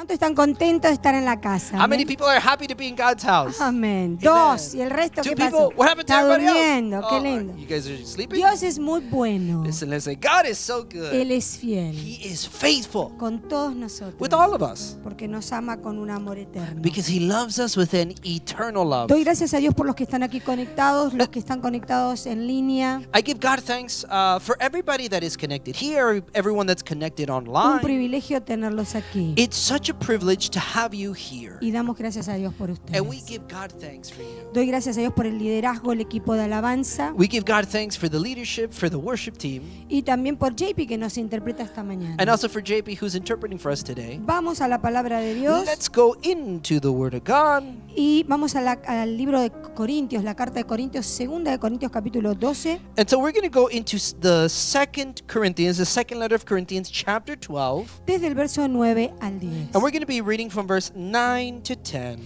¿Cuántos están contentos de estar en la casa? How many Amén. people are happy to be in God's house? Amén. Dos. ¿Y el resto Two qué people. pasó? What happened to Está everybody durmiendo. else? Qué Oh, lindo. you guys are sleeping? Dios es muy bueno. Listen, let's say, God is so good. Él es fiel He is faithful con todos nosotros. with all of us Porque nos ama con un amor eterno. because He loves us with an eternal love. Doy gracias a Dios por los que están aquí conectados, los que están conectados en línea. I give God thanks for everybody that is connected here, everyone that's connected Un online. privilegio tenerlos aquí. It's such a privilege to have you here. Y damos gracias a Dios por And we ustedes. give God thanks for you. Doy gracias a Dios por el liderazgo, el equipo de alabanza. We give God thanks for the leadership, for the worship team, Y también por JP que nos interpreta esta mañana. and also for JP who's interpreting for us today. Vamos a la palabra de Dios Let's go into the Word of God. y vamos a al libro de Corintios, la carta de Corintios, segunda de Corintios capítulo 12. And so we're going to go into the second Corinthians, the second letter of Corinthians, chapter 12. Desde el verso 9 al 10. And we're going to be reading from verse 9 to 10.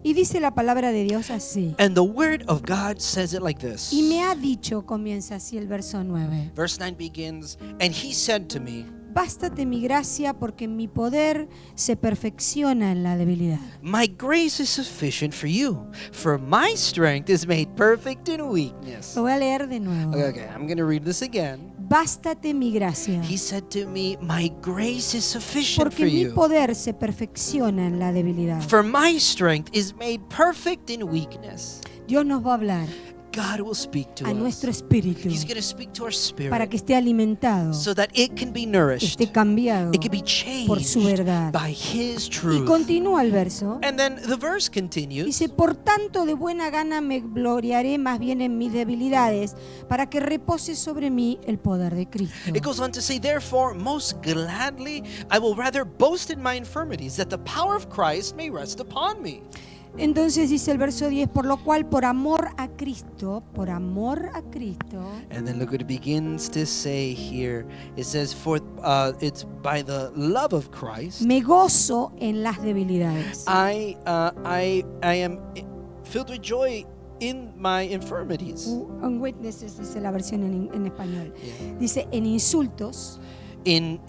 Y dice la palabra de Dios así. And the Word of God says it like this. Y me ha dicho, comienza así el verso 9. Verse 9 begins, and He said to me, Bástate mi gracia porque mi poder se perfecciona en la debilidad. My grace is sufficient for you, for my strength is made perfect in weakness. Lo voy a leer de nuevo. Okay, I'm going to read this again. Bástate mi gracia He said to me, my grace is sufficient porque for mi you, poder se perfecciona en la debilidad. for my strength is made perfect in weakness. Dios nos va a hablar God will speak to a us. nuestro espíritu He's going to speak to our para spirit que esté alimentado, so that it can be nourished, esté cambiado it can be por su changed verdad. by His Y truth. continúa el verso. And then the verse continues. Dice, por tanto de buena gana me gloriaré más bien en mis debilidades, para que repose sobre mí el poder de Cristo. It goes on to say, therefore, most gladly, I will rather boast in my infirmities, that the power of Christ may rest upon me. Entonces dice el verso 10, por lo cual por amor a Cristo, And then look what it begins to say here. It says, for it's by the love of Christ, me gozo en las debilidades. I am filled with joy in my infirmities. On witnesses dice la versión en español. Yeah. Dice en insultos, In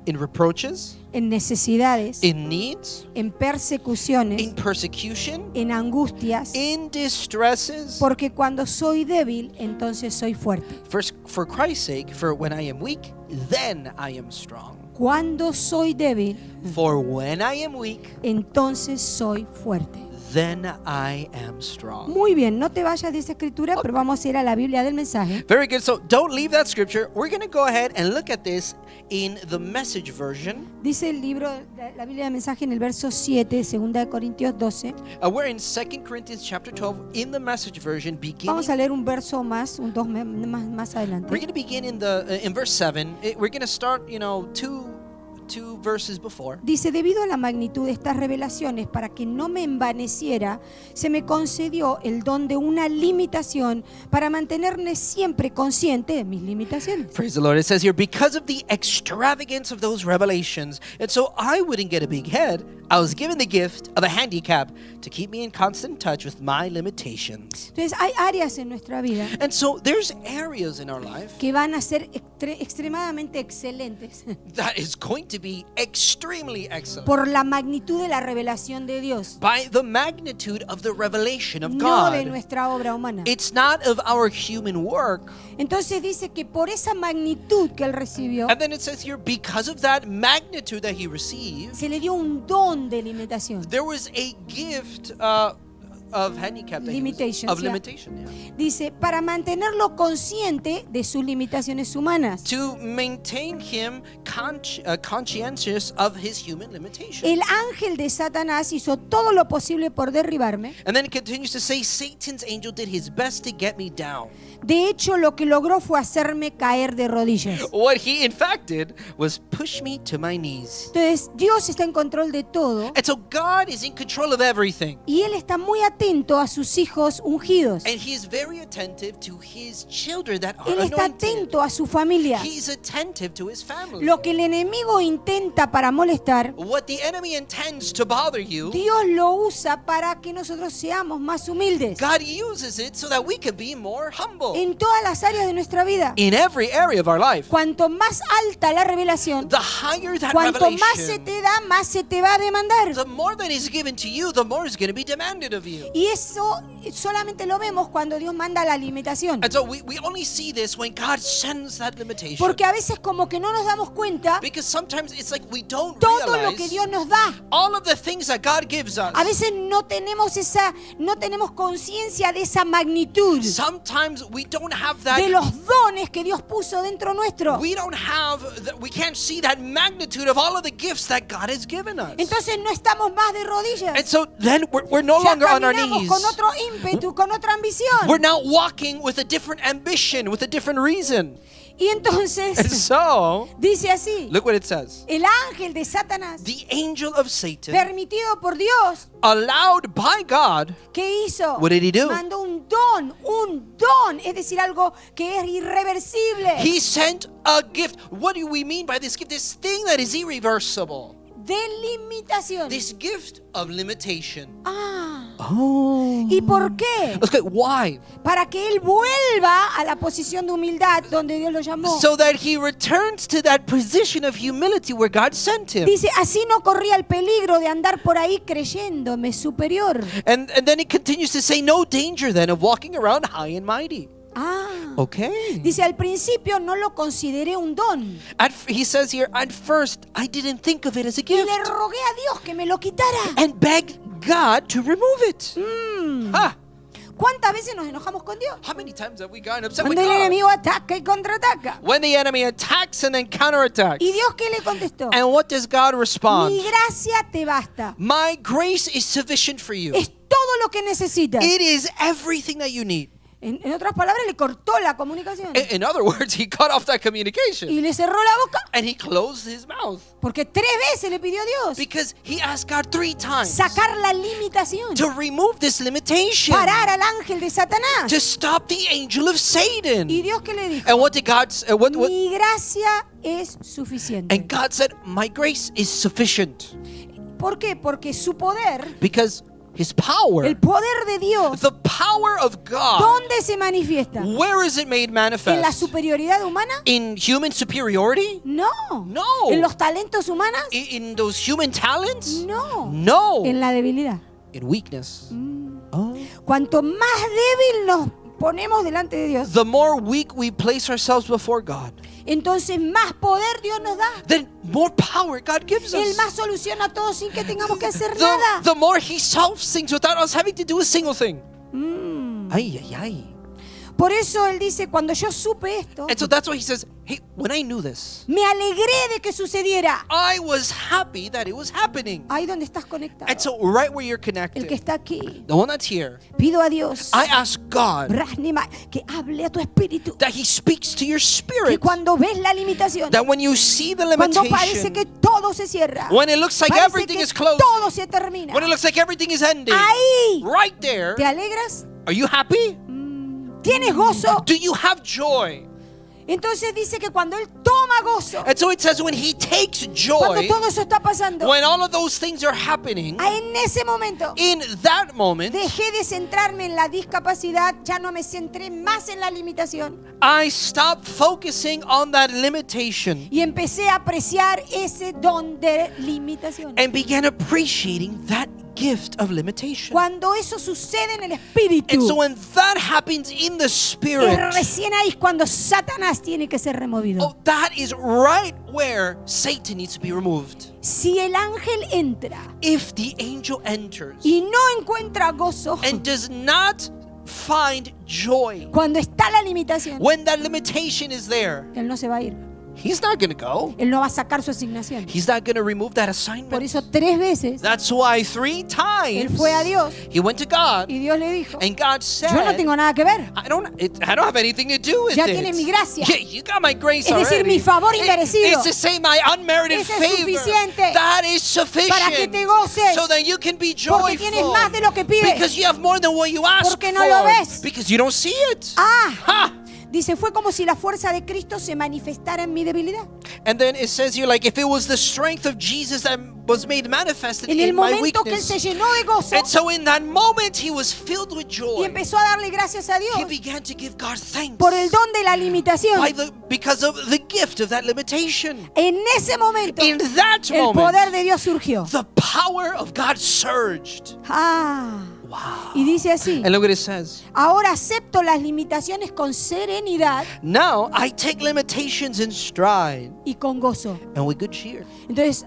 reproaches, en necesidades, in needs, en persecuciones, in persecution, en angustias, in distresses. porque cuando soy débil, entonces soy fuerte. First, for Christ's sake, for when I am weak, then I am strong. Cuando soy débil, For when I am weak, entonces soy fuerte. then I am strong. Muy bien, no te vayas de esa escritura, pero vamos a ir a la Biblia del mensaje. Very good. So don't leave that scripture. We're going to go ahead and look at this in the Message version. Dice el libro, la Biblia del mensaje en el verso 7, 2 de Corintios 12. We're in 2 Corinthians chapter 12 in the Message version, Vamos a beginning. leer un verso más, más adelante. We're going to begin in verse 7. We're going to start, two verses before. Dice, debido a la magnitud de estas revelaciones, para que no me envaneciera, se me concedió el don de una limitación para mantenerme siempre consciente de mis limitaciones. Praise the Lord. It says here, because of the extravagance of those revelations, and so I wouldn't get a big head, I was given the gift of a handicap to keep me in constant touch with my limitations. Entonces hay áreas en nuestra vida And so there's areas in our life que van a ser extremadamente excelentes that is going to be extremely excellent por la magnitud de la revelación de Dios, by the magnitude of the revelation of no de God. nuestra obra humana. It's not of our human work. Entonces dice que por esa magnitud que él recibió, And then it says here, because of that magnitude that he received, se le dio un don de limitación. there was a gift of handicap that he was- Limitations, of yeah. limitation, yeah. Dice, para mantenerlo consciente de sus limitaciones humanas. To maintain him conscientious of his human limitations. El ángel de Satanás hizo todo lo posible por derribarme. And then it continues to say, Satan's angel did his best to get me down. De hecho, lo que logró fue hacerme caer de rodillas. What he in fact did was push me to my knees. Entonces, Dios está en control de todo And so God is in control of everything. y Él está muy atento atento a sus hijos ungidos. And he is very attentive to his children that are Él está anointed. atento a su familia. He's attentive to his family. Lo que el enemigo intenta para molestar, What the enemy intends to bother you, Dios lo usa para que nosotros seamos más humildes God uses it so that we can be more humble. en todas las áreas de nuestra vida. In every area of our life. Cuanto más alta la revelación, The higher that cuanto más se revelation, te da, más se te va a demandar. the more that is given to you, the more is going to be demanded of you. Y eso solamente lo vemos cuando Dios manda la limitación. And so we only see this when God sends that limitation. Porque a veces como que no nos damos cuenta Because sometimes it's like we don't todo lo que realize Dios nos da. all of the things that God gives us. A veces no tenemos conciencia de esa magnitud, Sometimes we don't have de that. los dones que Dios puso dentro nuestro. We can't see that magnitude of all of the gifts that God has given us. Entonces no estamos más de rodillas. And so then we're no Ya longer on our caminamos knees. con otro ímpetu, con otra ambición. We're now walking with a different ambition, with a different reason. Y And entonces so, dice así: look what it says. el ángel de Satanás, The angel of Satan, permitido por Dios, allowed by God, ¿qué hizo? what did he do? Mandó un don, es decir, algo que es irreversible, He sent a gift. What do we mean by this gift? This thing that is irreversible. de limitación. This gift of limitation. Oh. ¿Y por qué? Let's go. Why? Para que él vuelva a la posición de humildad donde Dios lo llamó. So that he returns to that position of humility where God sent him. Dice, así no corría el peligro de andar por ahí creyéndome superior. And then it continues to say, no danger then of walking around high and mighty. Okay. Dice, al principio no lo consideré un don. He says here, at first, I didn't think of it as a Y gift. le rogué a Dios que me lo quitara. And begged God to remove it. Ah, ¿Cuántas veces nos enojamos con Dios? how many times have we gotten upset with Cuando el God? enemigo ataca y contraataca. When the enemy attacks and then counterattacks. ¿Y Dios qué le contestó? And what does God respond? Mi gracia te basta. My grace is sufficient for you. Es todo lo que necesitas. It is everything that you need. En otras palabras, le cortó la comunicación. In other words, he cut off that communication. Y le cerró la boca. And he closed his mouth. Porque 3 veces le pidió a Dios Because he asked God 3 times sacar la limitación. to remove this limitation. Parar al ángel de Satanás. To stop the angel of Satan. ¿Y Dios qué le dijo? And what did God say? Mi gracia es suficiente. And God said, my grace is sufficient. ¿Por qué? Porque su poder, Because his power, el poder de Dios, the power of God, ¿dónde se manifiesta? where is it made ¿En la manifest? superioridad humana? In human superiority? No. No. ¿En los talentos humanos? In those human talents? No. No. En la debilidad. In weakness. Oh. Cuanto más débil nos ponemos delante de Dios, The more weak we place ourselves before God, entonces más poder Dios nos da. then more power God gives Él us. más soluciona todo sin que tengamos que hacer nada. The more he solves things without us having to do a single thing. Ay, ay, ay. Por eso Él dice, cuando yo supe esto, And so that's why he says, hey, when I knew this, me alegré de que sucediera. I was happy that it was happening. Ahí donde estás conectado. And so right where you're El que connected, está aquí. the one that's here, Pido a Dios I ask God Brasnima, que hable a tu espíritu. that he speaks to your Que spirit. cuando ves la limitación, That when you see the cuando parece limitation, que todo se cierra, when it looks like parece everything que is closed, todo se termina, when it looks like everything is ending, ahí right there, ¿te alegras? are you happy? ¿Tienes gozo? Do you have joy? Entonces dice que cuando Él toma gozo, And so it says when he takes cuando joy, todo eso está pasando, when all of those things are happening, en ese momento in that moment, dejé de centrarme en la discapacidad, ya no me centré más en la limitación I stopped focusing on that limitation y empecé a apreciar ese don de limitación. and began appreciating that gift of limitation. Cuando eso sucede en el And espíritu, so when that happens in the spirit, es recién ahí cuando Satanás tiene que ser removido. oh, that is right where Satan needs to be removed. Si el ángel entra If the angel enters y no encuentra gozo and does not find joy cuando está la limitación, when that limitation is there, él no se va a ir. He's not going to go. Él no va a sacar su asignación. He's not going to remove that Por assignment. eso 3 veces That's why 3 él times fue a Dios he went to God, y Dios le dijo, and God yo no said, tengo nada que ver. I don't have anything to do with Ya it. tiene mi gracia. Yeah, you got my grace Es decir, already. mi favor inmerecido. It's to say my unmerited Ese es favor. suficiente That is sufficient. para que te goces, so that you can be porque tienes joyful. más de lo que pides. Because you have more than what you ask Porque for. no lo ves. Because you don't see it. Ah, Ha! dice, fue como si la fuerza de Cristo se manifestara en mi debilidad. And then it says here, like, if it was the strength of Jesus that was made manifested En el in my momento que él se weakness. llenó de gozo And so in that moment, he was filled with y joy. empezó a darle gracias a He Dios began to give God thanks por el don de la limitación. because of the gift of that limitation. En ese momento, In that el moment, poder de Dios surgió. the power of God surged. Ah, Wow. y dice así, And look what it says. ahora acepto las limitaciones con serenidad Now I take limitations in stride y con gozo. and with good cheer. Entonces,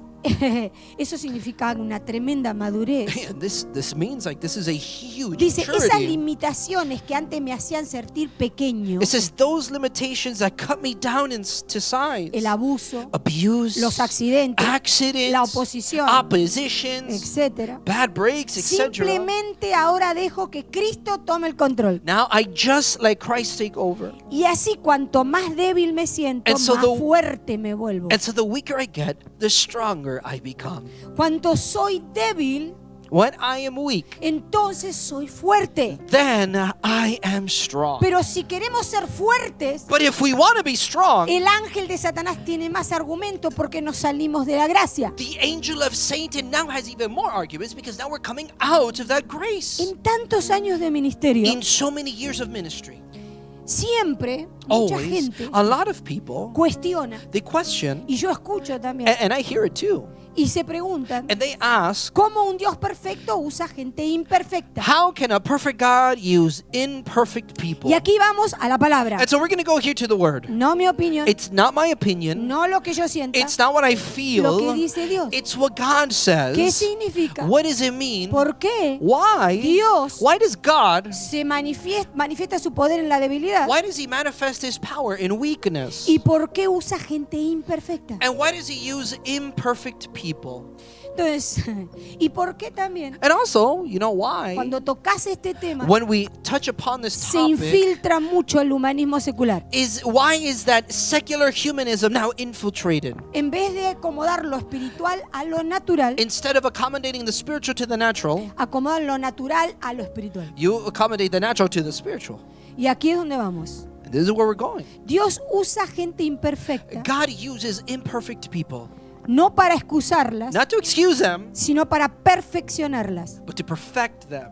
eso significa una tremenda madurez. Man, this means like this is a huge Dice, esas maturity. limitaciones que antes me hacían sentir pequeño, It says those limitations that cut me down to size. el abuso, Abuse, los accidentes, accidents, la oposición, oppositions, etcétera. bad breaks, etc. Simplemente ahora dejo que Cristo tome el control. Now I just let Christ take over. Y así cuanto más débil me siento, And so más the- fuerte me vuelvo. And so the weaker I get, the stronger I become. Cuanto soy débil, When I am weak, entonces soy fuerte. then I am strong. Pero si queremos ser fuertes, But if we want to be strong, el ángel de Satanás tiene más argumento porque nos salimos de la gracia. the angel of Satan now has even more arguments because now we're coming out of that grace. En tantos años de ministerio, In so many years of ministry, siempre mucha always, gente a lot of people, cuestiona, they question, y yo escucho también, and I hear it too, y se preguntan, and they ask, ¿cómo un Dios perfecto usa gente imperfecta? how can a perfect God use imperfect people? Y aquí vamos a la palabra. And so we're going to go here to the word. No mi opinión, It's not my opinion. no lo que yo sienta, It's not what I lo que feel. dice Dios. It's what God ¿Qué says. significa? What does it mean? ¿Por qué Why? Dios Why does God? se manifiesta su poder en la debilidad? Why does He manifest His power in weakness? ¿Y por qué usa gente imperfecta? And why does He use imperfect people? Entonces, ¿y por qué también And also, you know why? cuando tocas este tema When we touch upon this se topic, infiltra mucho el humanismo secular? why is that secular humanism now infiltrated? En vez de acomodar lo espiritual a lo natural, Instead of accommodating the spiritual to the natural, acomodar lo natural a lo espiritual. you accommodate the natural to the spiritual. Y aquí es donde vamos. And this is where we're going. Dios usa gente imperfecta God uses imperfect people, no para excusarlas, not to excuse them, sino para perfeccionarlas. but to perfect them,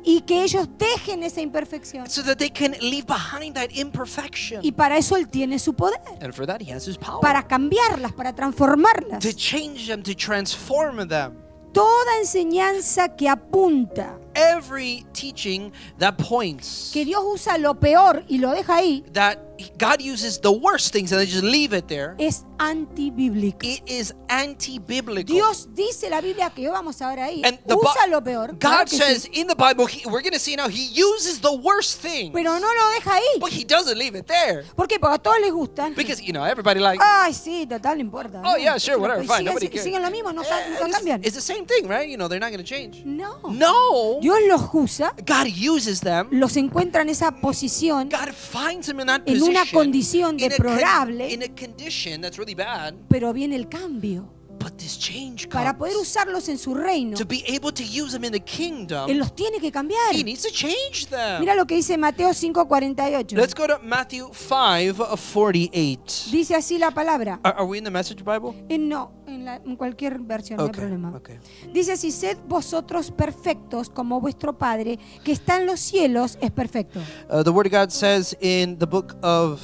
Y que ellos dejen esa imperfección. so that they can leave behind that imperfection. Y para eso Él tiene su poder. And for that, He has His power Para cambiarlas, para transformarlas. to change them, to transform them. Toda enseñanza que apunta Every teaching that points que Dios usa lo peor y lo deja ahí that God uses the worst things and they just leave it there, es antibíblico. it is anti-biblical. Dios dice la Biblia que vamos a ver ahí. And the Usa lo peor. claro God que says sí, in the Bible, we're going to see now, He uses the worst thing, pero no lo deja ahí. but He doesn't leave it there. ¿Por qué? Porque a todos les gustan. Because, everybody like, Ay, sí, total, no importa. oh ¿no? yeah, sure, whatever, fine, Siguen, nobody cares. siguen lo mismo, no It's- cambian. It's the same thing, right? They're not going to change. No. No. Dios los usa, God uses them. los encuentra en esa posición, God finds them in that en position. una condición in a deplorable, in a condition that's really bad. pero viene el cambio. But this change Para comes. poder usarlos en su reino, To be able to use them in the kingdom, Él los tiene que cambiar. He needs to change them. Mira lo que dice Mateo 5:48. Let's go to Matthew 5:48. Dice así la palabra. Are we in the Message Bible? No, en cualquier versión, no hay problema. Okay. Dice así, sed vosotros perfectos como vuestro Padre que está en los cielos es perfecto. The Word of God says in the book of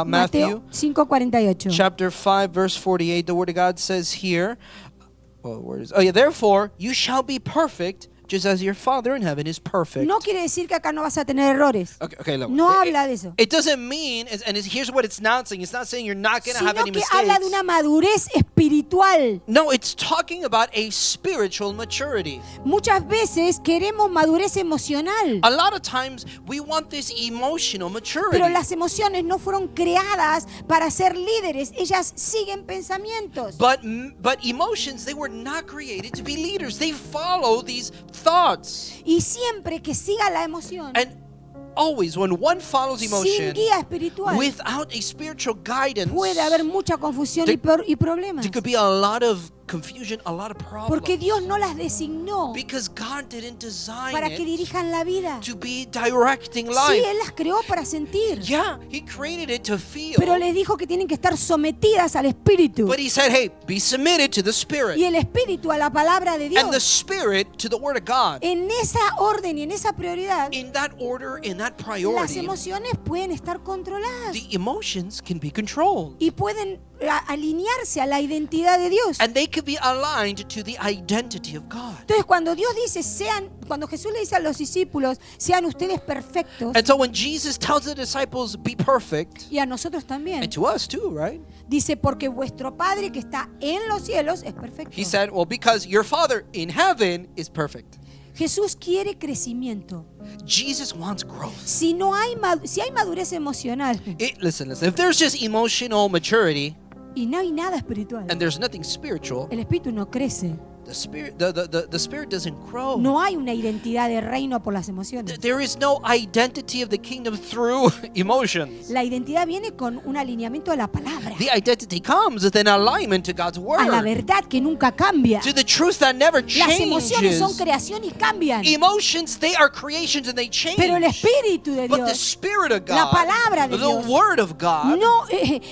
Matthew, Mateo 5:48. chapter 5, verse 48, the Word of God says here, therefore you shall be perfect, just as your Father in heaven is perfect. No quiere decir que acá no vas a tener errores. Okay, look. No habla de eso. It doesn't mean, here's what it's not saying. It's not saying you're not going to have Sino any que habla de mistakes. una madurez espiritual. No, it's talking about a spiritual maturity. Muchas veces queremos madurez emocional, A lot of times we want this emotional maturity. pero las emociones no fueron creadas para ser líderes. Ellas siguen pensamientos. But emotions, they were not created to be leaders. They follow these thoughts. Y siempre que siga la emoción, And always when one follows sin emotion guía espiritual, without a spiritual guidance, puede haber mucha confusión y problemas. there could be a lot of confusion, a lot of problems. Porque Dios no las designó Because God didn't design para que it dirijan la vida. to be directing Sí, life. Él las creó para sentir. Yeah, He created it to feel. Pero les dijo que tienen que estar sometidas al Espíritu. But He said, hey, be submitted to the Spirit. Y el Espíritu a la palabra de And the Dios. Spirit to the Word of God. En esa orden y en esa prioridad, In that order, in that las priority, emociones pueden estar controladas the emotions can be controlled. y pueden alinearse a la identidad de Dios. And they could be aligned to the identity of God. Entonces, cuando Dios dice, cuando Jesús le dice a los discípulos, sean ustedes perfectos, And so when Jesus tells the disciples, be perfect, y a nosotros también, and to us too, right? dice, porque vuestro Padre que está en los cielos es perfecto. He said, well, because your Father in heaven is perfect. Jesús quiere crecimiento. Jesus wants growth. Si hay madurez emocional Listen, if there's just emotional maturity y no hay nada espiritual, and there's nothing spiritual, el espíritu no crece. the spirit doesn't grow. No hay una identidad de reino por las emociones. There is no identity of the kingdom through emotions. La identidad viene con un alineamiento a la palabra, The identity comes with an alignment to God's a la word, verdad que nunca cambia. to the truth that never Las emociones son changes. creación y cambian, Emotions, they are creations and they change. pero el espíritu de But the Dios, Spirit of la God, palabra de the Dios, Word of God, no, Él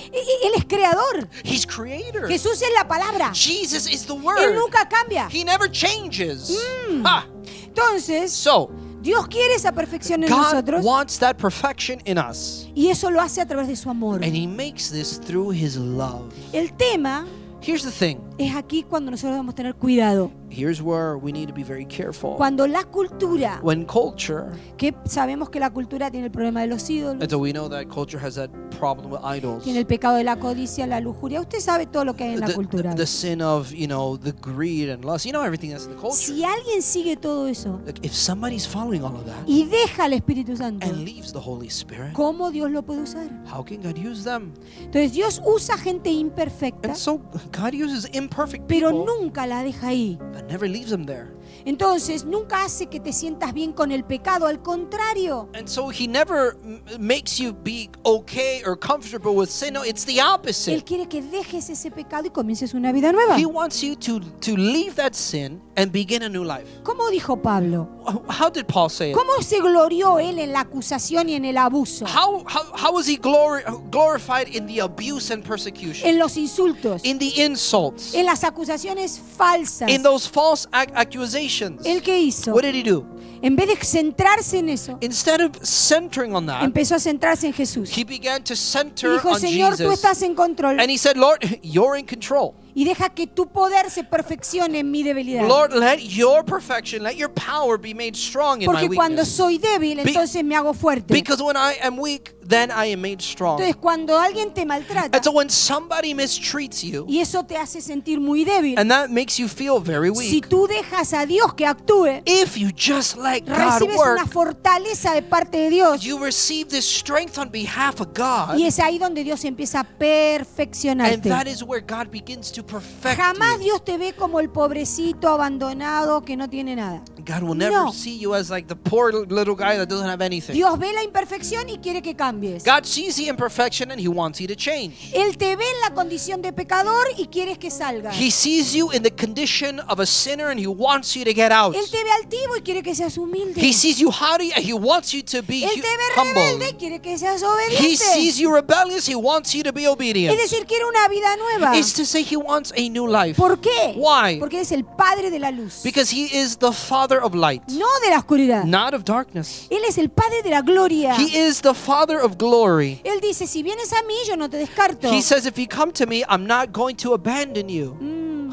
es creador. He's creator. Jesús es la palabra. Jesus is the Él Word. nunca cambia. He never changes. Ha! Entonces, So, Dios quiere esa perfección en God nosotros wants that perfection in us. y eso lo hace a través de su amor. And He makes this through His love. El tema Here's the thing. es aquí cuando nosotros debemos tener cuidado. Here's where we need to be very careful. Cuando la cultura, When culture, que sabemos que la cultura tiene el problema de los ídolos, and so we know that culture has that problem with idols. tiene el pecado de la codicia, la lujuria. Usted sabe todo lo que hay en la cultura. The sin of, the greed and lust. You know everything that's in the culture. Si alguien sigue todo eso Like, if somebody's following all of that y deja al Espíritu Santo, and leaves the Holy Spirit, ¿cómo Dios lo puede usar? how can God use them? Entonces Dios usa gente imperfecta, And so God uses imperfect pero people, nunca la deja ahí. but never leaves them there. Entonces nunca hace que te sientas bien con el pecado, al contrario. And so He never makes you be okay or comfortable with sin. No, it's the Él opposite. quiere que dejes ese pecado y comiences una vida nueva. He wants you to leave that sin and begin a new life. ¿Cómo dijo Pablo? How did Paul say it? ¿Cómo se glorió él en la acusación y en el abuso? How was he glorified in the abuse and persecution? En los insultos, In the insults? en las acusaciones falsas. In those false accusations? ¿Él qué hizo? What did he do? En vez de centrarse en eso, Instead of centering on that, empezó a centrarse en Jesús. he began to Y center dijo, on Señor, tú Jesus. estás en control. And he said, Lord, you're in control. Y deja que tu poder se perfeccione en mi debilidad. Lord, let your perfection, let your power be made strong in my Porque cuando weakness. soy débil, entonces me hago fuerte. Because when I am weak, then I am made strong. Entonces, cuando alguien te maltrata And so when somebody mistreats you, y eso te hace sentir muy débil, and that makes you feel very si weak, tú dejas a Dios que actúe, if you just let God recibes una work, fortaleza de parte de Dios. you receive this strength on behalf of God, Y es ahí donde Dios empieza a and perfeccionarte. that is where God begins to perfect Jamás you. Dios te ve como el pobrecito abandonado que no tiene nada. God will never No. see you as like the poor little guy that doesn't have anything. Dios ve la imperfección y quiere que cambies. God sees the imperfection and He wants you to change. Él te ve en la condición de pecador y quieres que salgas. He sees you in the condition of a sinner and He wants you to get out. Él te ve altivo y quiere que seas humilde. He sees you haughty and He wants you to be Él te ve rebelde y humble. quiere que seas He obediente. sees you rebellious. He wants you to be obedient. Es decir, quiere una vida nueva. It's to say He wants a new life. ¿Por qué? Why? Porque es el Padre de la luz, Because He is the Father of light, no de la oscuridad. not of darkness. Él es el Padre de la gloria. He is the Father of glory. Él dice, si vienes a mí, yo no te descarto. He says, if you come to me, I'm not going to abandon you.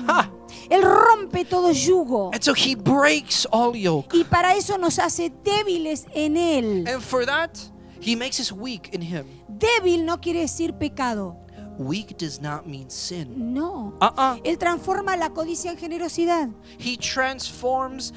Ha! Él rompe todo yugo. And so he breaks all yoke. Y para eso nos hace débiles en Él. And for that, he makes us weak in him. Débil no quiere decir pecado. Weak does not mean sin. No. Él transforma la codicia en generosidad. He transforms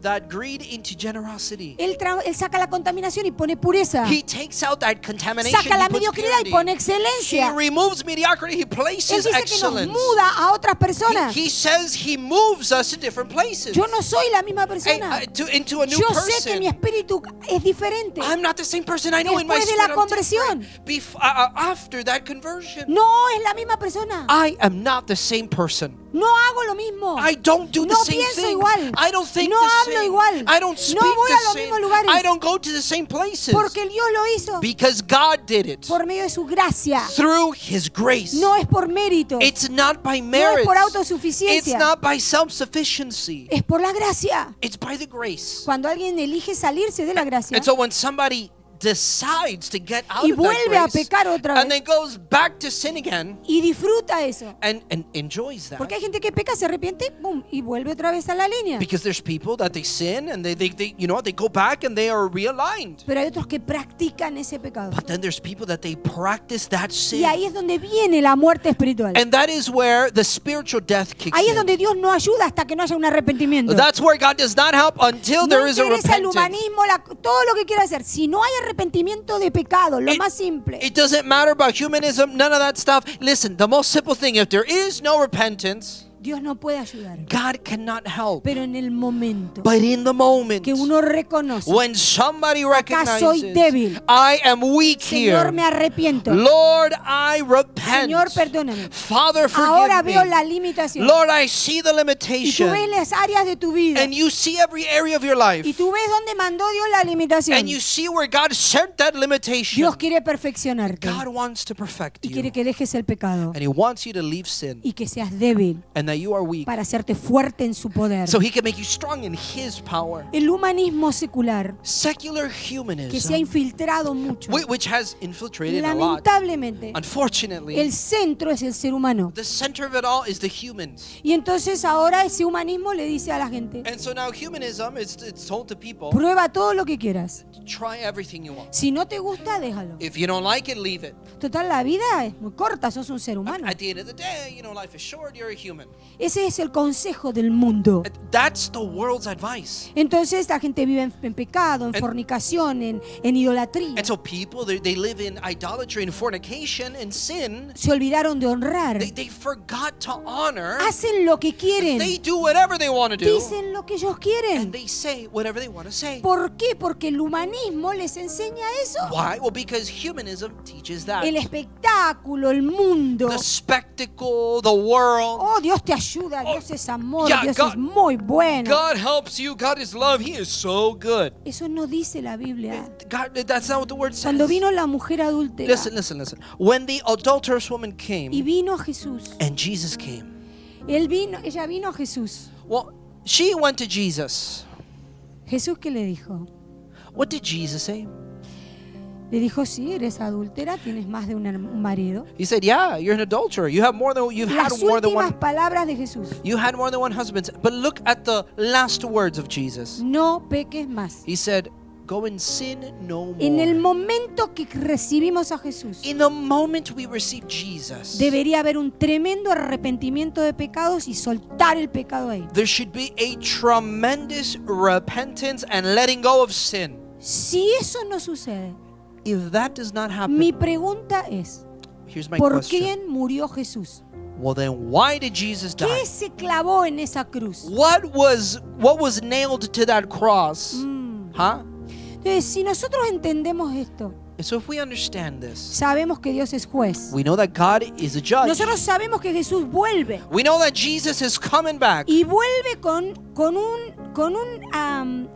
that greed into generosity. Él saca la contaminación y pone pureza. He takes out that contamination. Saca la He puts mediocridad y purity. pone He excelencia. removes mediocrity. He Él places dice que nos excellence. muda a otras personas. He says he moves us to different places. Yo no soy la misma persona. Into a new Yo sé que person. mi espíritu es diferente. I'm not the same person. I know in my Después de la spirit I'm conversión. different. After that conversion, No es la misma persona. I am not the same person. No hago lo mismo. I don't do the No same pienso things. igual. I don't think No the hablo same. igual. I don't speak No voy the a los same. mismos lugares. I don't go to the same places. Porque Dios lo hizo Because God did it por medio de su gracia. through His grace. No es por mérito. It's not by No merit. es por It's autosuficiencia. not by self-sufficiency. Es por la gracia. It's by the grace. Cuando alguien elige salirse de la gracia And so when somebody decides to get out y of that vuelve a grace pecar otra and vez then goes back to sin again y disfruta eso. and enjoys that. Porque hay gente que peca, se arrepiente, boom, y vuelve otra vez a la línea. Because there's people that they sin and they they go back and they are realigned. Pero hay otros que practican ese pecado. But then there's people that they practice that Y sin. ahí es donde viene la muerte espiritual. And that is where the spiritual death kicks Ahí es in. donde Dios no ayuda hasta que no haya un arrepentimiento. That's where God does not help until No there is a interesa el repentance. humanismo, todo lo que quiera hacer. Si no hay arrepentimiento de pecado, lo más simple. It doesn't matter about humanism, none of that stuff. Listen, the most simple thing, if there is no repentance, Dios no puede ayudar. God cannot help. Pero en el momento But in the moment, que uno reconoce, when somebody acá soy recognizes, débil, I am weak Señor, here. me arrepiento. Lord, I repent. Señor, perdóname. Father, Ahora forgive veo me. la limitación. Lord, I see the Y tú limitation. ves las áreas de tu vida. And you see every area of your life. Y tú ves dónde mandó Dios la limitación. And you see where God sent that limitation. Dios quiere perfeccionarte. God wants to perfect Y quiere you. que dejes el pecado. And He wants you to leave sin. Y que seas débil And that you are weak. para hacerte fuerte en su poder. So He can make you strong in His power. El humanismo secular, Secular que se ha humanism, infiltrado mucho, which has infiltrated a lot. lamentablemente, Unfortunately, el centro es el ser humano. the center of it all is the humans. Y entonces ahora ese humanismo le dice a la gente, And so now humanism, it's told to people, prueba todo lo que quieras. try everything you want. Si no te gusta, déjalo. If you don't like it, leave it. Total, la vida es muy corta, sos un ser humano. At the end of the day, life is short, you're a human. Ese es el consejo del mundo. That's the world's advice. Entonces la gente vive en pecado, en fornicación, en idolatría. And so people, they live in idolatry and fornication and sin. Se olvidaron de honrar. They forgot to honor. Hacen lo que quieren. They do whatever they want to do. Dicen lo que ellos quieren. And they say whatever they want to say. ¿Por qué? Porque el humanismo les enseña eso. Why? Well, because humanism teaches that. El espectáculo, el mundo. The spectacle, the world. Oh, Dios te ayuda, Dios es amor, yeah, Dios God- es muy bueno. God helps you. God is love. He is so good. Eso no dice la Biblia. God, that's not what the word says. Cuando vino la mujer adúltera Listen. When the adulterous woman y came vino a Jesús, and Jesus came, ella vino a Jesús. well, she went to Jesus. ¿Jesús qué le dijo? What did Jesus say? Le dijo, sí, eres adúltera, tienes más de un marido. He said, "Yeah, you're an adulterer. You've had more Las than últimas one. palabras de Jesús. You had more than one husband." But look at the last words of Jesus. No peques más. He said, "Go and sin no En el more." momento que recibimos a Jesús, In the moment we receive Jesus, debería haber un tremendo arrepentimiento de pecados y soltar el pecado ahí. there should be a tremendous repentance and letting go of sin. Si eso no sucede, If that does not happen, mi pregunta es, here's my ¿por question. quién murió Jesús? Well, then why did Jesus die? ¿Qué se clavó en esa cruz? What was nailed to that cross? Huh? Entonces, si nosotros entendemos esto, And so if we understand this, sabemos que Dios es juez. we know that God is a judge. Nosotros sabemos que Jesús vuelve. We know that Jesus is coming back. Y vuelve con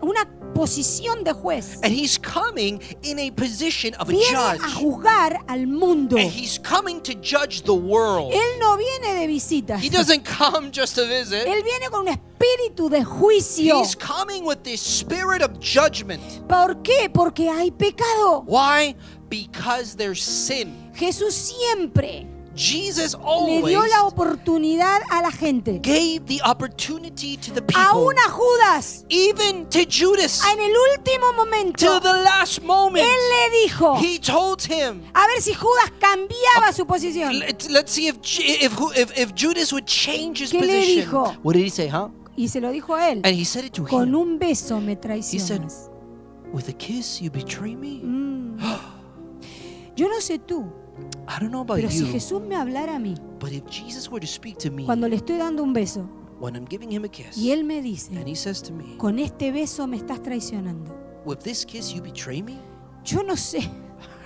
una posición de juez. And He's coming in a position of a Viene a judge. juzgar al mundo. And He's coming to judge the world. Él no viene de visita. He doesn't come just to visit. Él viene con un espíritu de juicio. He's coming with this spirit of judgment. ¿Por qué? Porque hay pecado. Why? Because there's sin. Jesús siempre Jesus le dio always la oportunidad a la gente. gave the opportunity to the people, Aún a Judas, even to Judas, en el último momento, to the last moment. él le dijo, He told him, a ver si Judas cambiaba su posición. let's see if Judas would change his ¿Qué le position. dijo? What did he say, huh? Y se lo dijo a él. And he said it to Con him. un beso me He said, traicionas. with a kiss you betray me? Yo no sé tú, I don't know about pero si you, Jesús me hablara a mí, but if Jesus were to speak to me cuando le estoy dando un beso, when I'm giving him a kiss, y él me dice, and he says to me, con este beso me estás traicionando. with this kiss you betray me? Yo no sé,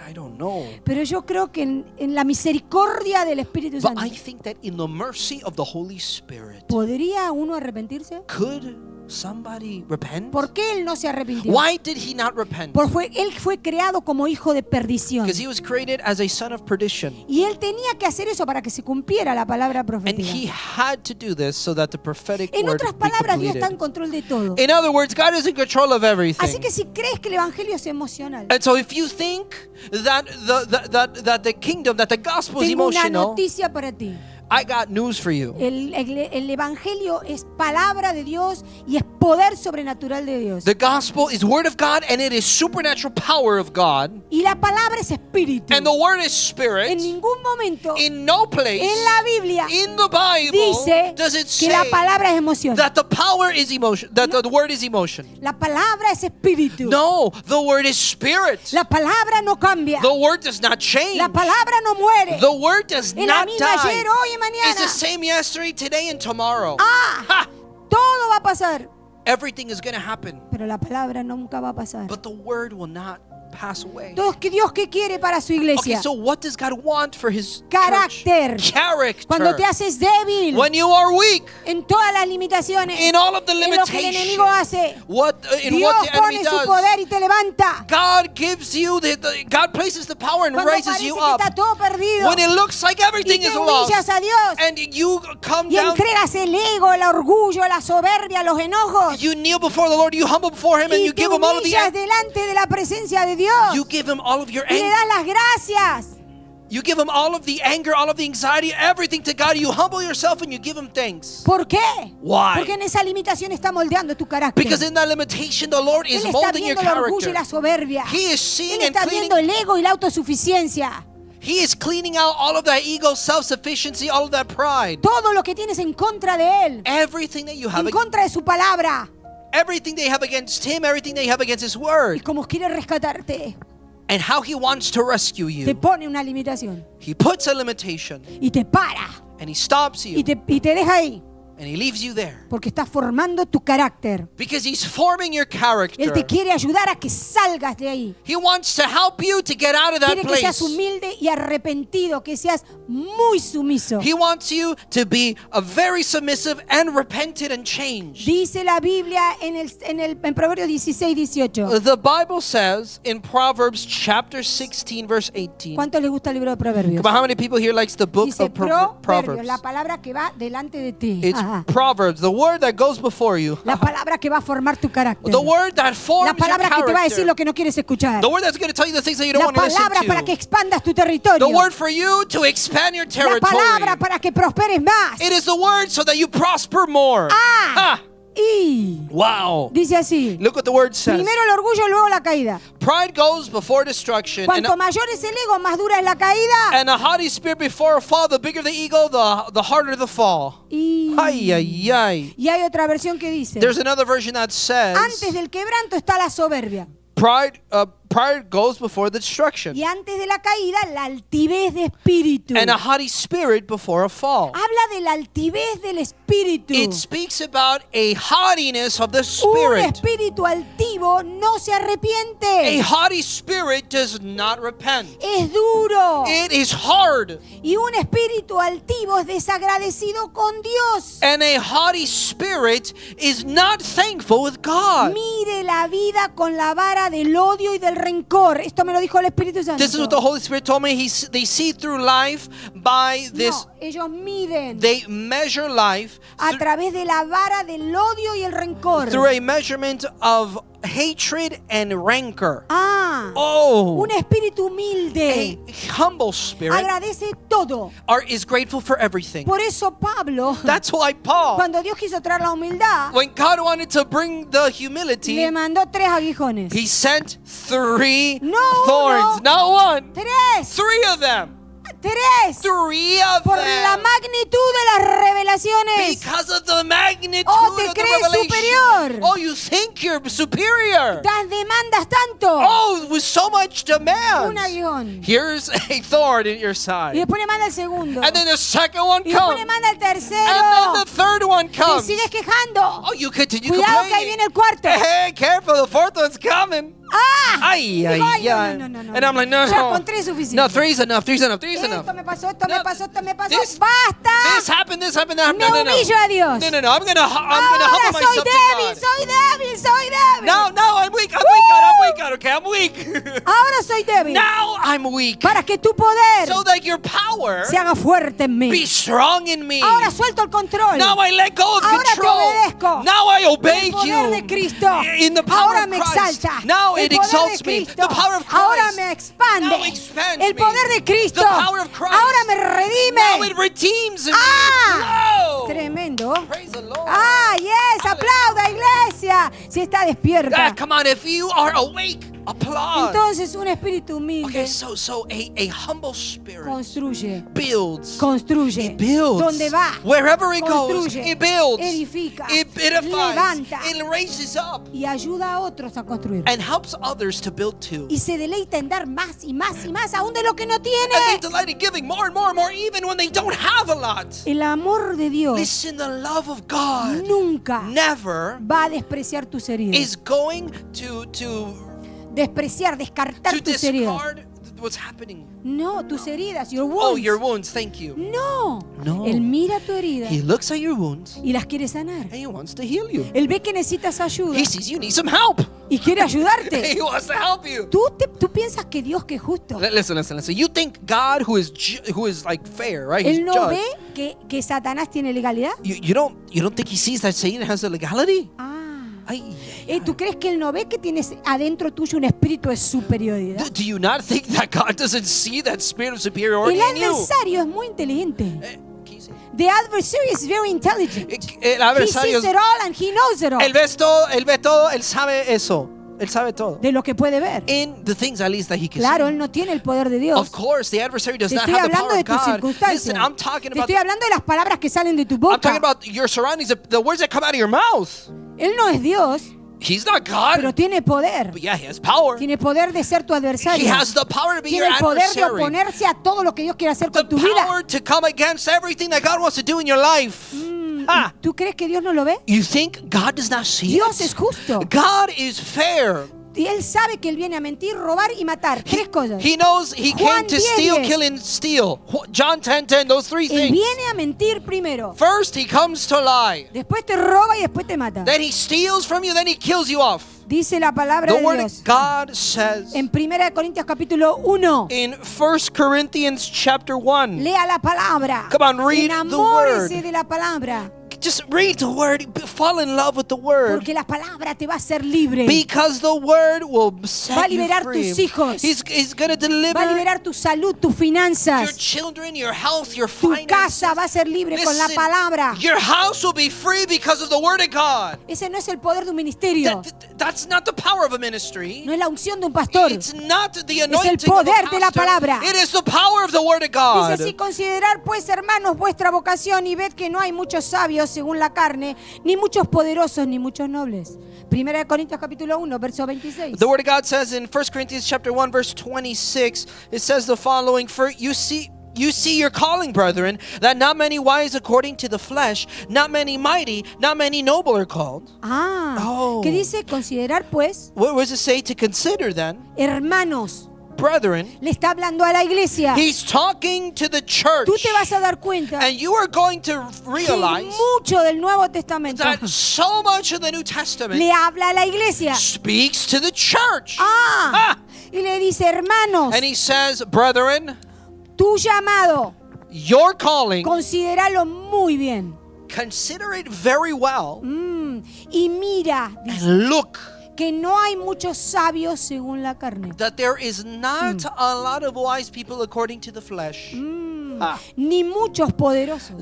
I don't know. pero yo creo que en la misericordia del Espíritu But Santo, I think that in the mercy of the Holy Spirit, ¿podría uno arrepentirse? could somebody repent? ¿Por qué él no se arrepintió? Why did he not repent? Porque él fue creado como hijo de perdición. Because he was created as a son of perdition. Y él tenía que hacer eso para que se cumpliera la palabra And profética. he had to do this so that the prophetic En word otras be palabras, Dios está en completed. control de todo. In other words, God is in control of Así everything. que si crees que el evangelio es emocional, And so if you think that the kingdom, that the gospel is tengo una emotional, noticia para ti. I got news for you. El evangelio es palabra de Dios y es poder sobrenatural de Dios. The gospel is word of God and it is supernatural power of God. Y la palabra es espíritu. And the word is En spirit. ningún momento In no place en la Biblia in the Bible dice does it que la say palabra es emoción. that the power is emotion, that the word is emotion. La palabra es espíritu. No, the word is spirit. La palabra no cambia. The word does not change. La palabra no muere. The word does Es la not misma ayer, die. hoy y It's mañana. the same yesterday, today, and tomorrow. Ah, Ha! todo va a pasar, Everything is going to happen, pero la palabra nunca va a pasar. but the word will not pass away. Dios, ¿qué quiere para su Okay, iglesia? so what does God want for his Carácter. church? Character. Cuando te haces débil When you are weak, en todas las limitaciones, in all of the en lo que el enemigo limitations, hace, in Dios what the enemy pone su does, poder y te levanta. God gives you God places the power and Cuando raises parece you que up. está todo perdido When it looks like y everything te is lost, humillas a Dios and you come y down, entregas el ego, el orgullo, la soberbia, los enojos you kneel before the Lord, you humble before Him, and y you te give Him all of the humillas delante de la presencia de Dios you give Him all of your y le anger. das las gracias. You give Him all of the anger, all of the anxiety, everything to God. You humble yourself and you give Him thanks. ¿Por qué? Why? Porque en esa limitación está moldeando tu carácter. Because in that limitation, the Lord is Él está molding your viendo el orgullo y character. la soberbia. He is seeing Él and está viendo cleaning. el ego y la autosuficiencia. He is cleaning out all of that ego, self-sufficiency, all of that pride. Todo lo que tienes en contra de Él. Everything that you have, En contra de su palabra. everything they have against Him, everything they have against His Y word, como quiere rescatarte, and how He wants to rescue te you. pone una limitación. He puts a limitation Y te para. and He stops Y you te deja ahí. and He leaves you there Porque está formando tu carácter. because He's forming your Él te character. quiere ayudar a que salgas de ahí. He wants to help you to get out of that Quiere que seas place. humilde y arrepentido, que seas muy sumiso. He wants you to be a very submissive and repentant and changed. Dice la Biblia en Proverbios 16, 18. The Bible says in Proverbs chapter 16 verse 18. ¿Cuántos les gusta el libro de Proverbios? Come on, how many people here likes the book Dice of Proverbs? Proverbios, la palabra que va delante de ti. It's Ajá. Proverbs, the word that goes before you. La palabra que va a formar tu carácter. The word that La forms your palabra que te va a decir character. lo que no quieres escuchar. The word that's going to tell you the things that you don't La want to listen palabra para que to. expandas tu territorio. The word for you to expand your La palabra territory. para que prosperes más. It is the word so that you prosper more. Ah. Ha! Y Wow. dice así. Look what the word says. Primero el orgullo, luego la caída. Pride goes before destruction, Cuanto mayor es el ego, más dura es la caída. and a haughty spirit before a fall. The bigger the ego, the harder the fall. Y Ay, ay, ay. hay otra versión que dice, There's another version that says, antes del quebranto está la soberbia. pride goes before the destruction, Y antes de la caída, la altivez de espíritu. and a haughty spirit before a fall. Habla de la altivez del espíritu. It speaks about a haughtiness of the Un spirit. espíritu altivo no se A arrepiente. haughty spirit does not repent. Es duro. It is hard. Y un espíritu altivo es desagradecido con Dios. And a haughty spirit is not thankful with God. Mire la vida con la vara del odio y del rencor. Esto me lo dijo el Espíritu Santo. This is what the Holy Spirit told me. They see through life by this. No, ellos miden They measure life a través de la vara del odio y el rencor. through a measurement of hatred and rancor. Un espíritu humilde. A humble spirit Agradece todo. is grateful for everything. Por eso Pablo, That's why Paul, cuando Dios quiso traer la humildad, when God wanted to bring the humility, le mandó 3 aguijones. he sent 3 No thorns, uno. not one, 3. 3 of them. 3. 3 of Por la them. magnitud de las revelaciones. Because of the magnitude Oh, te of the crees revelation. superior. Oh, you think you're superior. Das demandas tanto. Oh, with so much Un demand. aguijón. Here's a thorn in your Y side. después le manda el segundo. And then the second one Y después comes. le manda el And then tercero. the third one Y comes. sigues quejando. Oh, you continue Cuidado que ahí complaining. viene el cuarto. Hey, careful, the fourth one's coming. Ay, Digo, ay, ay. no. And I'm like, no, Ya no. con 3 es suficiente. No, 3's enough, 3's enough, 3's enough. Esto me pasó, esto No, me pasó, esto me pasó. this- ¡Basta! This happened, that happened. Me humillo a Dios. No. I'm gonna Ahora humble soy myself to débil, God. soy débil, soy débil. No, I'm weak, God, okay, I'm weak. Ahora soy débil. Now I'm weak. Para que tu poder So that your power se haga fuerte en be mí. strong in me. Ahora suelto el control. Now I let go of Ahora te control. obedezco. Now I obey El poder you. de Cristo In the power ahora of me Christ. exalta. Now El it poder exalts de me. Cristo The power of ahora Christ me expande. now expands El me. poder de Cristo The power of Christ ahora me redime. now it redeems me. Whoa. Tremendo. Praise the Lord. Yes, aplauda, iglesia, si está despierta. Come on, if you are awake, applaud. Entonces un espíritu humilde Okay, so a humble spirit construye, builds. construye. It builds. Donde va, Wherever it goes, construye, it builds. edifica, It edifies. levanta. It raises up y ayuda a otros a construir. and helps others to build too. Y se deleita en dar más y más y más, aún de lo que no And they tiene. delight in giving more and more and more, even when they don't have a lot. El amor de Dios Listen, the love of God nunca never va a despreciar tus heridas. is going to Despreciar, descartar tus heridas. discard what's happening. No, tus heridas, your Oh, wounds. your wounds, thank you. No. No. Él mira tu herida He looks at your wounds y las quiere sanar. and he wants to heal you. Él ve que necesitas ayuda He sees you need some help. y quiere ayudarte. He wants to help you. Tú piensas que Dios que es justo. Listen. You think God, who is like fair, right? He's Él no judge. ve que Satanás tiene legalidad. You don't think he sees that Satan has the legality? Ay. ¿Tú crees que él no ve que tienes adentro tuyo un espíritu de superioridad? Do you not think that God doesn't see that spirit of superiority El in you? adversario es muy inteligente. Can you say- The adversary is very intelligent. El He adversario sees it all and he knows it all. él ve todo, él sabe eso. Él sabe todo. De lo que puede ver. In the things at least that he can Claro, see. él no tiene el poder de Dios. Of course, the adversary does Te not estoy have the hablando power de of tus God. circunstancias. Listen, I'm talking Te about estoy hablando de las palabras que salen de tu I'm talking boca. about your surroundings, the words that come out of your mouth. Él no es Dios, He's not God, pero tiene poder. but yeah, he has power. Tiene poder de ser tu He adversario. has the power to be your Tiene el poder de adversary. oponerse a todo lo que Dios quiere hacer The con tu vida. power to come against everything that God wants to do in your life. Ah, ¿Tú crees que Dios no lo ve? you think God does not see Dios it? es justo. God is fair. Y Él sabe que Él viene a mentir, robar y matar. Tres cosas. He knows he Juan came to steal, 10:10. kill, and steal. John 10:10, those three Él things. viene a mentir primero. First, he comes to lie. Después te roba y después te mata. Then he steals from you, then he kills you off. Dice la palabra The de word Dios. of God says En 1 Corintios capítulo 1. in 1 Corinthians chapter 1. Lea la palabra. Come on, read the Enamórese word. de la palabra. Just read the word. Fall in love with the word. Porque la palabra te va a hacer libre. Because the word will Va a set you liberar free. tus hijos. He's going to Va a deliver liberar tu salud, tus your finanzas. children, your health, your Tu finances. casa va a ser libre con la Listen, palabra. your house will be free because of the word of God. Ese no es el poder de un ministerio. That's not the power of a ministry. No es la unción de un pastor. It's not the el anointing of poder a de la pastor. palabra. It is the power of the word of God. Dice así: considerad pues, hermanos, vuestra vocación y ved que no hay muchos sabios según la carne, ni muchos poderosos, ni muchos nobles. 1 Corintios capítulo 1, verso 26. The word of God says in 1 Corinthians chapter 1 verse 26, it says the following: For you see your calling, brethren, that not many wise according to the flesh, not many mighty, not many noble are called. Oh. ¿Qué dice? Considerar pues, What does it say to consider then? hermanos. Brethren, Le está hablando a la iglesia. he's talking to the church. Tú te vas a dar cuenta And you are going to que realize mucho del Nuevo Testamento that so much of the New Testament le habla a la iglesia. speaks to the church. Y le dice: hermanos, And he says, brethren, tu llamado, your calling, considéralo muy bien. consider it very well Y mira, dice, and look que no hay muchos sabios según la carne. That there is not a lot of wise people according to the flesh. Ni muchos poderosos.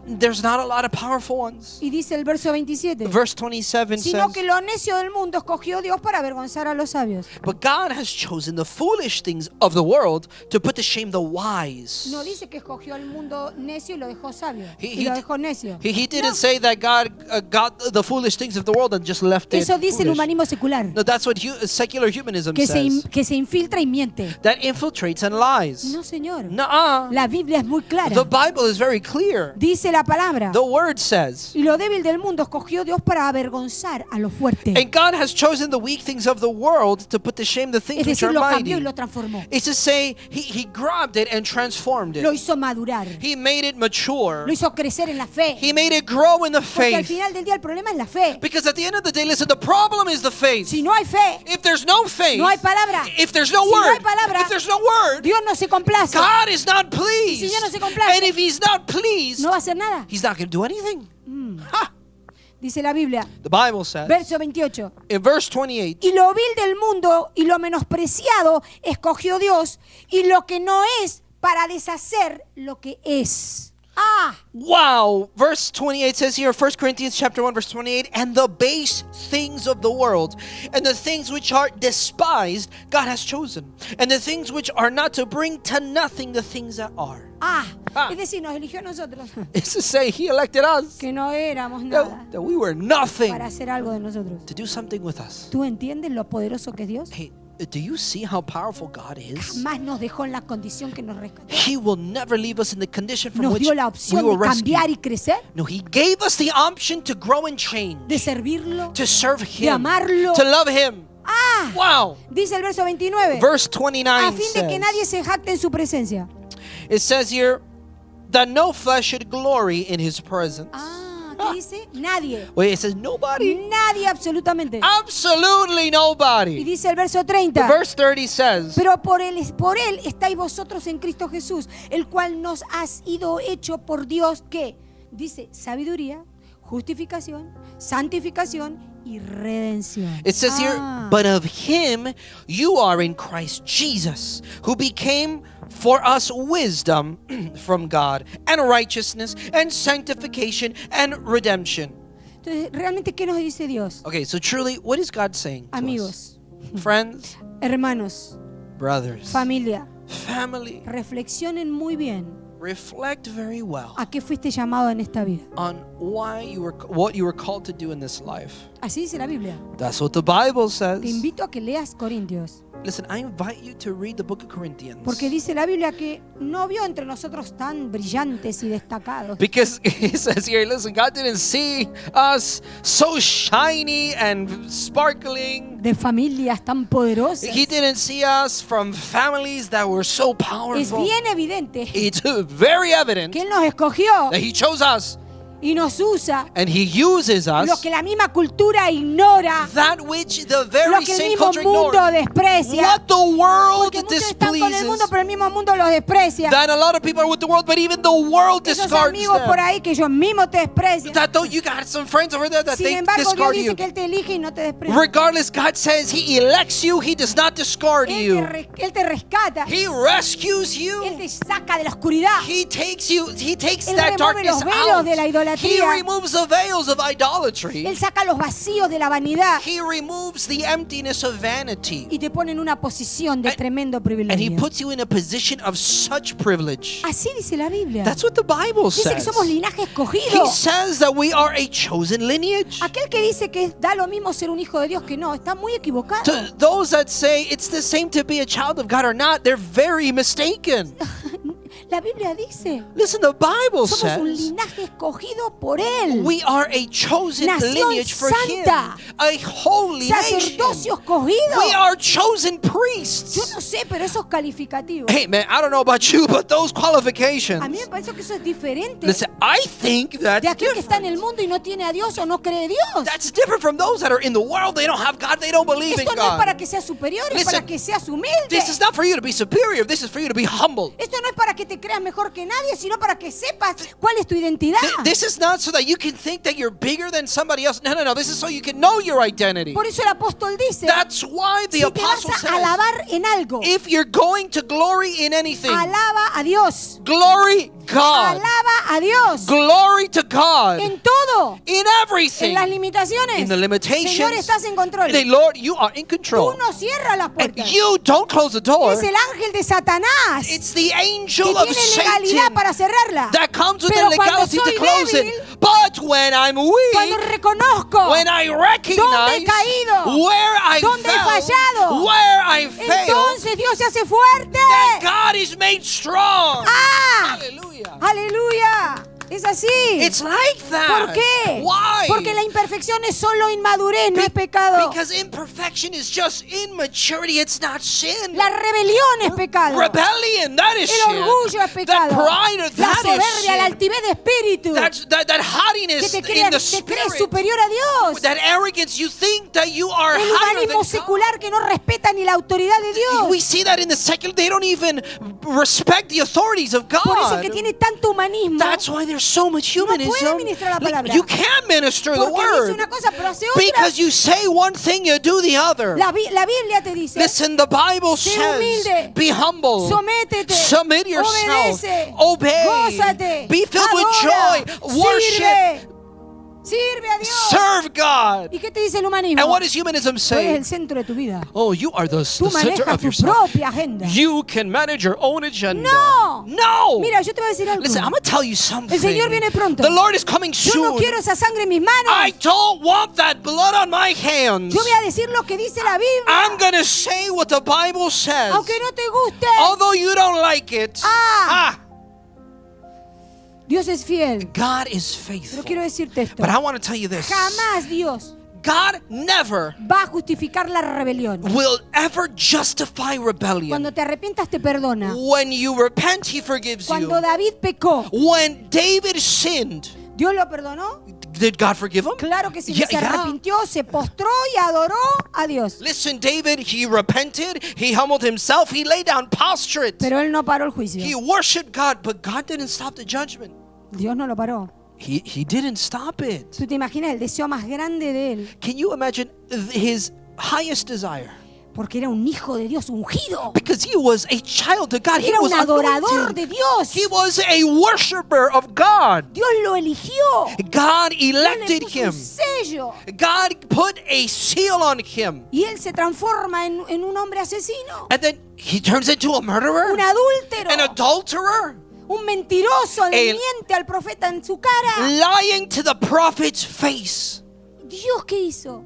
There's not a lot of powerful ones. Y dice el verso 27. Verse 27 Sino says, que lo necio del mundo escogió Dios para avergonzar a los sabios. but God has chosen the foolish things of the world to put to shame the wise. No dice que escogió al mundo necio y lo dejó sabio. He- Y he- lo dejó necio. He didn't No. say that God got the foolish things of the world and just left it Eso dice el foolish. humanismo secular. No, that's what secular humanism Que says. que se infiltra y miente. That infiltrates and lies. No, señor. Nuh-uh. La Biblia es muy clara. The Bible is very clear. Dice la palabra. The word says, Y lo débil del mundo escogió Dios para avergonzar a lo fuerte. and God has chosen the weak things of the world to put to shame the things Es which decir, are lo cambió y mighty. lo transformó. It's to say, he grabbed it and transformed Lo it. hizo madurar. He made it mature. Lo hizo crecer en la fe. He made it grow in the Porque al faith. final del día el problema es la fe. Because at the end of the day, listen, the problem is the faith. Si no hay fe, If there's no faith, no hay palabra. if there's no Si no hay word, palabra, if there's no word, Dios no se complace. God is not Y pleased. si Dios no se complace, And if he's not pleased, no va a hacer nada. he's not going to do anything. Ha! Dice la Biblia, The Bible says verso 28. in verse 28, Y lo vil del mundo y lo menospreciado escogió Dios, y lo que no es para deshacer lo que es. Ah, wow, verse 28 says here, 1 Corinthians chapter 1 verse 28, and the base things of the world and the things which are despised God has chosen, and the things which are not, to bring to nothing the things that are. ah. Ah. Es decir, nos eligió a nosotros, It's to say he elected us, que no éramos nada, that we were nothing, para hacer algo de nosotros. to do something with us. ¿Tú entiendes lo poderoso que es Dios? Hey, do you see how powerful God is? Más nos dejó en la condición que nos rescató. He will never leave us in the condition from Nos which dio la we opción were de cambiar y rescued. crecer, No, he gave us the option to grow and change, de servirlo, to serve de him, amarlo. to love him. Ah, Wow. dice el verso 29. Verse A 29 fin de que says, nadie se jacte en su presencia. it says here that no flesh should glory in his presence. Ah, ¿qué dice? Nadie. Wait, it says nobody? Nadie absolutamente. Absolutely Y nobody. dice el verso 30. Verse 30 says, Pero por él estáis vosotros en Cristo Jesús, el cual nos ha sido hecho por Dios, que dice sabiduría, justificación, santificación y redención. it says here, Ah. but of him you are in Christ Jesus, who became for us wisdom from God, and righteousness, and sanctification, and redemption. Entonces, ¿realmente qué nos dice Dios? Okay, so truly, what is God saying to us? Amigos, Friends, hermanos, brothers, familia, family, reflexionen muy bien reflect very well a qué fuiste llamado en esta vida. on what you were called to do in this life. Así dice la Biblia. That's what the Bible says. Te invito a que leas Corintios, Listen, I invite you to read the book of Corinthians. porque dice la Biblia que no vio entre nosotros tan brillantes y destacados. Because it says here, listen, God didn't see us so shiny and sparkling. De familias tan poderosas. He didn't see us from families that were so Es powerful. bien evidente It's very evident que Él nos escogió that He chose us y nos usa and He uses lo us. que la misma cultura ignora, That which the lo very que el same mismo culture mundo ignored. desprecia. What the world Porque muchos están con el displeases. mundo, pero el mismo mundo los desprecia. That a lot of people are with the world, but even the world Esos discards amigos por them. ahí que ellos mismos te desprecian. That though you got some friends over there that Sin they embargo, Dios discard dice you. que Él te elige y no te desprecia. Regardless, God says He elects you. He does not discard you. Él te rescata. He rescues Él you. te saca de la oscuridad. He takes you. He takes Él that remueve darkness los velos out. de la He idolatría. removes the veils of idolatry. Él saca los vacíos de la vanidad He removes the emptiness of vanity. y te pone en una posición de tremendo And He privilegio. puts you in a position of such privilege. Así dice la Biblia. That's what the Bible Dice que says. somos linaje He escogido. says that we are a chosen lineage. Aquel que dice que da lo mismo ser un hijo de Dios que no, está muy equivocado. To those that say it's the same to be a child of God or not, they're very mistaken. La Biblia dice, Listen, the Bible somos un says linaje escogido por Él. we are a chosen Nación lineage for santa. Him, a holy nation. Sacerdocio escogido. We are chosen Yo priests. no sé, pero esos calificativos. Hey man, I don't know about you, but those A mí qualifications. me parece que eso es diferente Listen, I think that's de aquel que está en el different. mundo y no tiene a Dios o no cree Dios. That's different from those that are in the world. They don't have God. They don't believe in Esto no es para God. que seas superior, es Listen, para que seas humilde. This is not for you to be superior. This is for you to be humble. Esto no es para que te creas mejor que nadie, sino para que sepas cuál es tu identidad. This is not so that you can think that you're bigger than somebody else. No. This is so you can know your identity. Por eso el apóstol dice, That's why the si te vas apostle a says, alabar en algo, if you're going to glory in anything, alaba a Dios. glory God. Alaba a Dios. Glory to God. En todo. In En everything. las limitaciones. In the limitations. Señor, estás en control. Say, Lord, you are in Tú control. no cierras las And puertas. you don't close the door. Es el ángel de Satanás It's the que angel of tiene legalidad Satan para cerrarla. that comes with Pero the cuando legality soy to close débil, it. But when I'm cuando weak, reconozco when I dónde he recognize caído, where I dónde he fell, fallado, where I failed, entonces Dios se hace fuerte. that God is made strong. ¡Ah! Hallelujah. Aleluya. Es así. It's like that. ¿Por qué? Why? Porque la imperfección es solo inmadurez, no es pecado. Because imperfection is just immaturity. It's not sin. La rebelión es pecado. Rebellion, that is El sin. orgullo es That pecado. pride, La that is soberbia, la sin. altivez de espíritu. That Que haughtiness te in the crees spirit. superior a Dios. That arrogance, you think that you are El higher than humanismo God. secular que no respeta ni la autoridad de Dios. We see that in the secular, they don't even respect the authorities of Por eso God. que tiene tanto humanismo. That's why there's so much No puede humanism. ministrar la palabra. You can't minister the Porque dice word una cosa, pero hace otra. because you say one thing, you do the other. La Biblia te dice, Listen, the Bible sé says, humilde, be humble, sométete, submit yourself, obedece, obey, gózate, be filled with adora, joy, worship, sirve a Dios. serve God. ¿Y qué te dice el humanismo? And what does humanism Tú eres say? el centro de tu vida. Oh, you are the Tú center manejas of tu yourself. propia agenda. You can manage your own agenda. No. No. Mira, yo te voy a decir algo. Listen, I'm going to tell you something. El Señor viene pronto. The Lord is coming Yo soon. no quiero esa sangre en mis manos. I don't want that blood on my hands. Yo voy a decir lo que dice la Biblia. I'm going to say what the Bible says. Aunque no te guste. Although you don't like it. Dios es fiel. God is Pero faithful. quiero decirte esto. But I want to tell you this. Jamás Dios God never va a justificar la rebelión. will ever justify rebellion. Cuando te arrepientas te perdona. When you repent, He forgives Cuando you. David pecó, When David sinned, ¿Dios lo perdonó? did God forgive him? Claro que sí, Yeah, se yeah. arrepintió, se postró y adoró a Dios. Listen, David, he repented, he humbled himself, he lay down prostrate. Pero él no paró el juicio. He worshiped God, but God didn't stop the judgment. Dios no lo paró. He didn't stop it. ¿Tú te imaginas el deseo más grande de él? Can you imagine his highest desire? Porque era un hijo de Dios ungido. Because he was a child of God. He Era was un adorador anointed. de Dios. He was a worshiper of God. Dios lo eligió. God Dios le elected puso him. un sello. God put a seal on him. Y él se transforma en un hombre asesino. And then he turns into a murderer, Un adúltero. an adulterer, Un mentiroso le El- miente al profeta en su cara. lying to the prophet's face. ¿Dios qué hizo?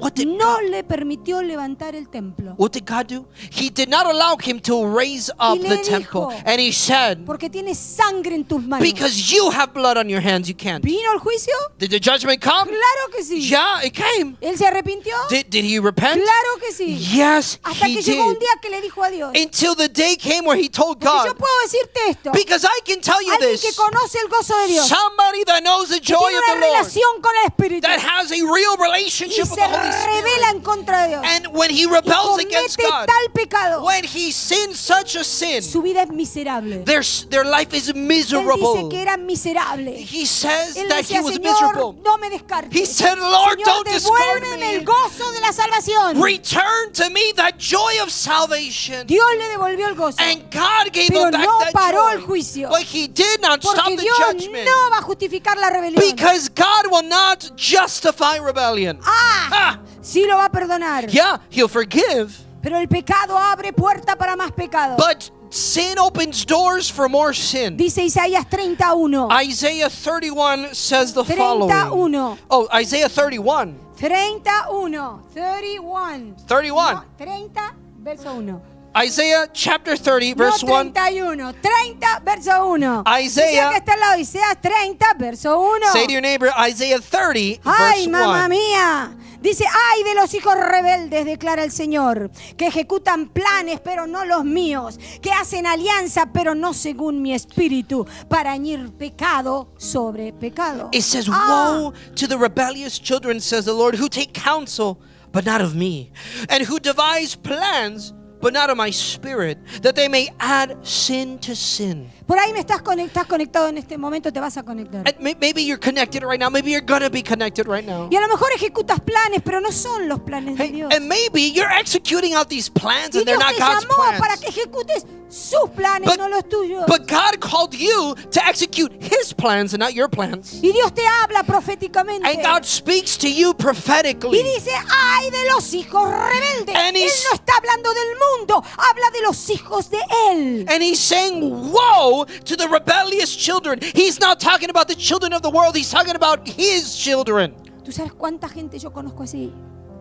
What did No le permitió levantar el templo. What did God do? He did not allow him to raise up le the dijo, temple. And he said, Porque tienes sangre en tus manos. because you have blood on your hands, you can't. ¿Vino el juicio? Did the judgment come? Claro que sí. Yeah, it came. ¿Él se arrepintió? Did he repent? Claro que sí. Yes, Hasta he que llegó un did. día que le dijo a Dios. Until the day came where he told Porque yo God, puedo decirte esto. because I can tell you Alguien que this, conoce el gozo de Dios. somebody that knows the Que joy tiene of una the Lord, relación con el Espíritu. that has a real Y relationship with se the Holy revela Spirit. en contra de Dios. And when he Y rebels against comete God, tal pecado. when he sins such a sin, Su vida es miserable. their life is Él dice miserable. que era miserable. He says Él that decía, he was Señor, miserable. no me descartes. He said, Lord, Señor, don't discard devuélveme me. el gozo de la salvación. Return to me that joy of salvation. Dios le devolvió el gozo. And God gave Pero him back no that paró el joy. juicio. But he did not stop Porque the Dios judgment. no va a justificar la rebelión. Because God will not justify rebellion. Ah, sí lo va a perdonar. Yeah, he'll forgive. Pero el pecado abre puerta para más pecado. But sin opens doors for more sin. Dice Isaías 31. Isaiah 31 says the following. 31. Oh, Isaiah 31. 31. 31. 31. No, 30, verso 1. Isaiah chapter 30, verse no 1. 31. 30, verso 1. Isaiah- Dice que está al lado de Isaías 30, verso 1. Say to your neighbor, Isaiah 30, Ay, verse mamá 1. mía. Dice, ay de los hijos rebeldes, declara el Señor, que ejecutan planes, pero no los míos, que hacen alianza, pero no según mi espíritu, para añadir pecado sobre pecado. It says, Ah, woe to the rebellious children, says the Lord, who take counsel, but not of me, and who devise plans, but not of my spirit, that they may add sin to sin. Por ahí estás conectado en este momento, te vas a conectar. And maybe you're connected right now. Maybe you're going to be connected right now. Y a lo mejor ejecutas planes, pero no son los planes de Dios. And maybe you're executing out these plans Y and they're Dios not te God's llamó para plans. que ejecutes sus planes, no los tuyos. But God called you to execute His plans and not your plans. Y Dios te habla proféticamente. And God speaks to you Y prophetically. dice, ay de los hijos rebeldes. And Él he's- no está hablando del mundo, habla de los hijos de Él. And He's saying, woe to the rebellious children. He's not talking about the children of the world. He's talking about His children. ¿Tú sabes cuánta gente yo conozco así?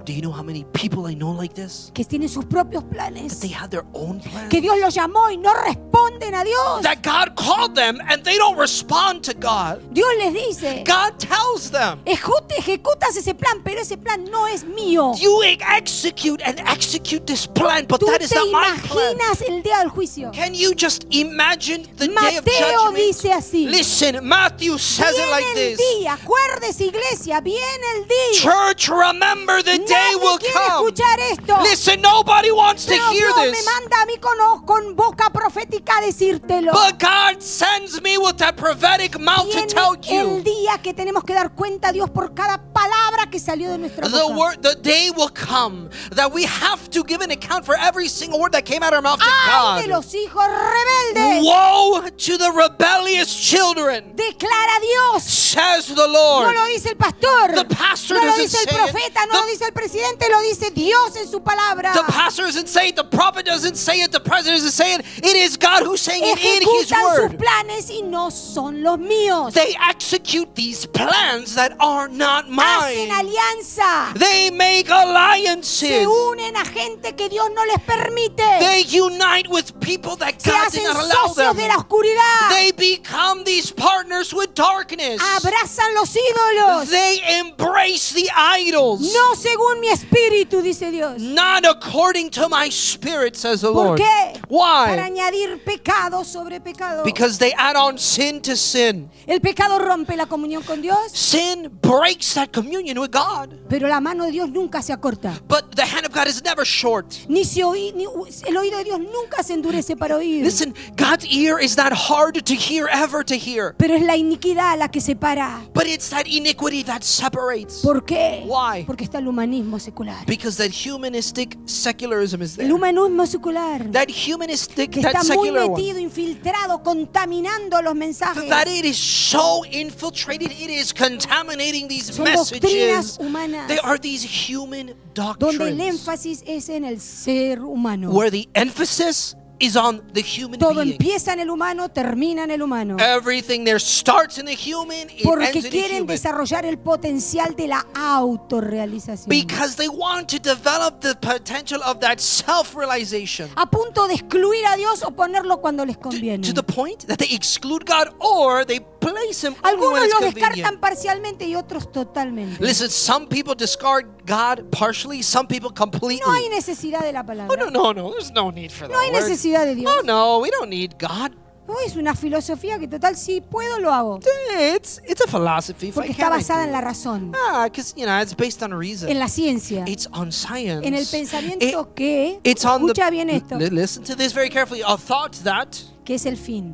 Do you know how many people I know like this? Que tienen sus propios planes. They have their own plans. Que Dios los llamó y no responden a Dios. That God called them and they don't respond to God. Dios les dice, God tells them, ejecutas ese plan, pero ese plan no es mío. you execute this plan, but Tú that is te not my plan. imaginas el día del juicio. Can you just imagine the day of Mateo judgment? dice así. Listen, Matthew says it like Viene el this. día, acuérdese iglesia, viene el día. Church, remember the day Nadie will quiere come. escuchar esto. Listen, nobody wants to Pero hear Dios me this. manda a mí con boca profética a decírtelo. But God sends me with that prophetic mouth to tell Viene el you. día que tenemos que dar cuenta a Dios por cada palabra que salió de nuestra boca. The day will come that we have to give an account for every single word that came out of our mouth to ¡Ay de God. los hijos rebeldes! Woe to the rebellious children, Declara Dios. says the No Lord. lo dice el pastor. The pastor No lo doesn't dice el say it. profeta, no lo dice el presidente, lo dice Dios en su palabra. The pastor doesn't say it, the prophet doesn't say it, the president doesn't say it. It is God who's saying it in His Ejecutan sus word. planes y no son los míos. They execute these plans that are not Hacen mine. alianza. They make Se alliances. unen a gente que Dios no les permite. They unite with people that Se God did hacen not allow socios de la them. oscuridad. They become these partners with darkness. Abrazan los ídolos. They embrace the idols. No según mi espíritu, dice Dios. Not according to my spirit, says the ¿Por Lord. qué? Para Why? añadir pecado sobre pecado. Because they add on sin to sin. El pecado rompe la comunión con Dios, Sin breaks that communion with God. pero la mano de Dios nunca se acorta. But the hand of God is never short. Ni el oído de Dios nunca se endurece para oír. Listen, God's ear is not hard to hear, ever to hear. Pero es la iniquidad la que separa. But it's that iniquity that separates. ¿Por qué? Why? Porque está el humanismo secular. Because that humanistic secularism is El there. humanismo secular That humanistic, que that está muy secular one. metido, infiltrado, contaminando los mensajes. That it is so infiltrated, it is contaminating these Son doctrinas messages. humanas They are these human donde el doctrines énfasis es en el ser humano. where the emphasis is on the human Todo being. empieza en el humano, termina en el humano. Everything there starts in the human, it Porque ends in the quieren human. desarrollar el potencial de la autorrealización. Because they want to develop the potential of that self-realization. A punto de excluir a Dios o ponerlo cuando les conviene. To the point that they exclude God or they place Him only when Algunos it's lo convenient. descartan parcialmente y otros totalmente. Listen, some people discard God partially, some people completely. No hay necesidad de la Oh, palabra. no, there's no need for that. No hay word. necesidad de Dios. Oh, no, we don't need God. No, es una filosofía que total, si puedo, lo hago. It's a philosophy. If Porque I está can, I basada do. en la razón, Because, it's based on reason. en la ciencia, It's on science. en el pensamiento It- que, it's on escucha bien esto, Listen to this very carefully. A thought that que es el fin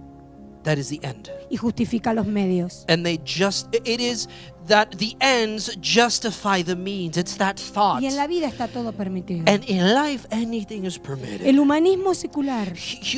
that is the end. y justifica los medios. And it is that the ends justify the means. It's that thought. Y en la vida está todo permitido. And in life, anything is permitted. El humanismo secular This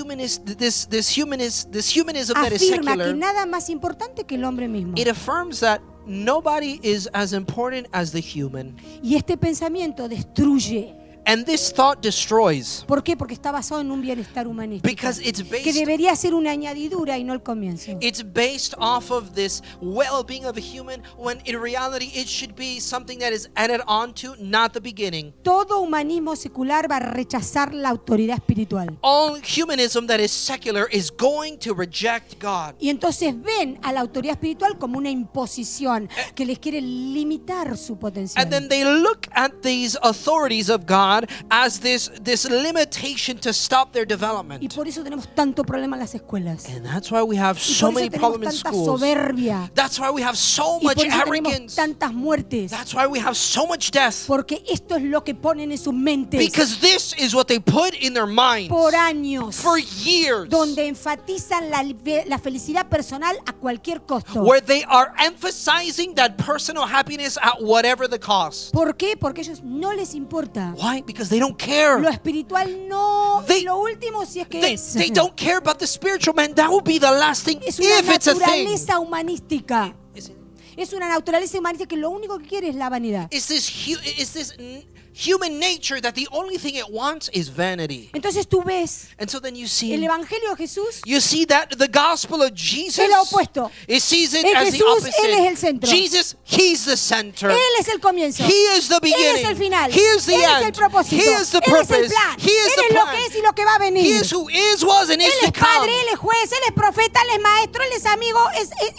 humanism that is afirma que secular, nada más importante que el hombre mismo. it affirms that nobody is as important as the human. Y este pensamiento destruye. And this thought destroys ¿Por qué? Porque está basado en un bienestar humanístico because it's que based debería ser una añadidura y no el comienzo. It's based off of this well-being of a human when in reality it should be something that is added on to, not the beginning. Todo humanismo secular va a rechazar la autoridad espiritual. All humanism that is secular is going to reject God. Y entonces ven a la autoridad espiritual como una imposición que les quiere limitar su And potencial. then they look at these authorities of God God as this limitation to stop their Y development. por eso tenemos tanto problema en las escuelas. And that's why we have Y so por many eso tenemos problems in tanta schools. soberbia. That's why we have so Y por much eso tenemos arrogance. tantas muertes. That's why we have so much death. Porque esto es lo que ponen en sus mentes Because this is what they put in their minds por años. for years. Donde enfatizan la felicidad personal a cualquier costo. Where they are emphasizing that personal happiness at whatever the cost. ¿Por qué? Porque a ellos no les importa. Why? Because they don't care. Lo espiritual no. They- Lo último si es que es. They don't care about the spiritual, man. That will be the last thing Es una if it's a thing. naturaleza humanística. Is it- Es una naturaleza humanística que lo único que quiere es la vanidad. Is this human nature that the only thing it wants is vanity? Entonces tú ves And so then you el see Evangelio de Jesús, You see that the gospel of Jesus, es lo opuesto. it sees it En as the Jesús, opposite. Él es el centro. Jesus, He's the center. Él es el comienzo. He is the Él beginning. es el final. He is the Él es el end. propósito. He is the Él es el purpose. plan. He is Él the es lo plan. que es y lo que va a venir. He is who is, was, and Él is to es padre, come. Él es juez, Él es profeta, Él es maestro, Él es amigo,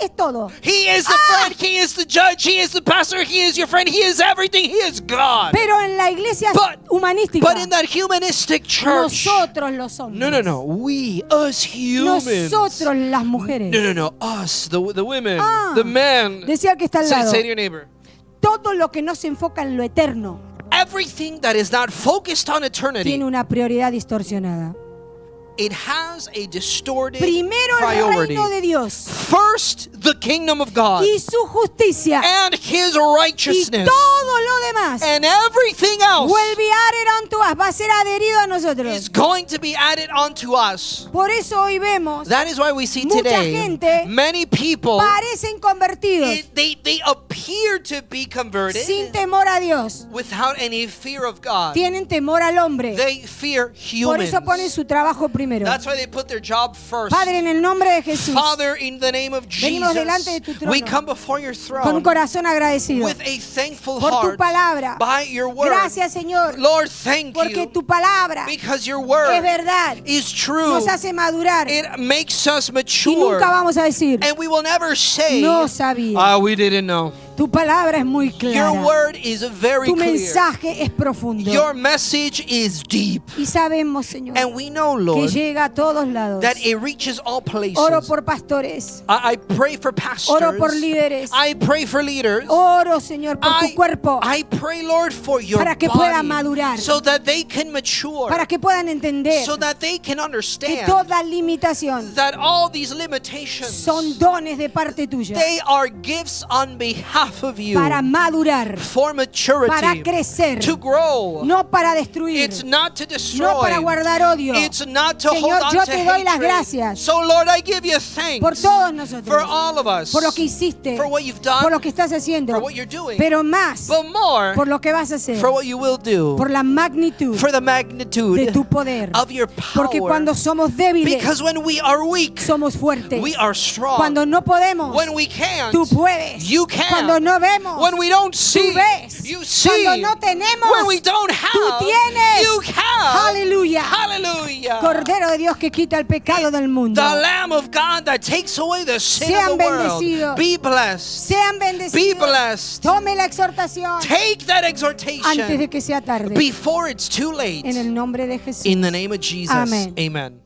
es todo. He is the friend. He is the judge. He is the pastor. He is your friend. He is everything. He is God. Pero en la iglesia humanística, But in that humanistic church, nosotros los hombres, no. We, us humans. nosotros las mujeres, No. Us, the women, Ah. the men. decía el que está al lado, Say to your neighbor. todo lo que no se enfoca en lo eterno Everything that is not focused on eternity, tiene una prioridad distorsionada. it has a distorted Primero el priority. reino de Dios First, the kingdom of God y su justicia and His y righteousness, todo lo demás and everything else will be added unto us, va a ser adherido a is nosotros. going to be added onto us. Por eso hoy vemos That is why we see Mucha today gente many people, parecen convertidos they appear to be converted sin temor a Dios. without any fear of God. Tienen temor al hombre. They fear Por humans. eso ponen su trabajo primero. That's why they put their job first. Padre, en el nombre de Jesús, Father, in the name of Venimos delante de tu Jesus, trono we come before your con un throne corazón agradecido with a thankful por tu heart palabra. by your word. Gracias, Señor, Lord, thank porque you tu palabra because your es word verdad. is true. Nos hace madurar y It makes us mature. nunca vamos a decir, And we will never say, no sabía. we didn't know. Tu palabra es muy Your clara. word is very Tu clear. mensaje es profundo. Your message is deep. Y sabemos, Señor, And we know, que Lord, llega a todos lados. that it reaches all places. Oro por pastores. I pray for pastors. Oro por líderes. I pray for leaders. Oro, Señor, por tu cuerpo. I pray, Lord, for your Para que body, puedan madurar. so that they can mature, Para que puedan entender so that they can que understand toda limitación that all these limitations, son dones de parte tuya they are gifts on behalf of you para madurar, for maturity, para crecer, to grow. no para destruir, It's not to destroy. no para guardar odio. It's not to Señor, hold yo on to te doy las hatred. gracias So, Lord, I give you thanks por todos for nosotros, all of us, por lo que hiciste, for what you've done, por lo que estás haciendo, for what you're doing, pero más but more por lo que vas a hacer, for what you will do, por la magnitud for the magnitude de tu poder. of your Porque power. cuando somos débiles, Because when we are weak, somos fuertes. we are strong. Cuando no podemos, When we can't, tú puedes. you can. Cuando no vemos, When we don't see, ves. you see. Cuando no tenemos, When we don't have, tú tienes. you have. Aleluya. Hallelujah. Cordero de Dios que quita el pecado del mundo. The Lamb of God that takes away the sin Sean of the world. bendecidos. Be blessed. Sean Be bendecidos. blessed. Tome la exhortación Take that antes de exhortation que sea tarde. before it's too late. En el nombre de Jesús. In the name of Jesus. Amén. Amen.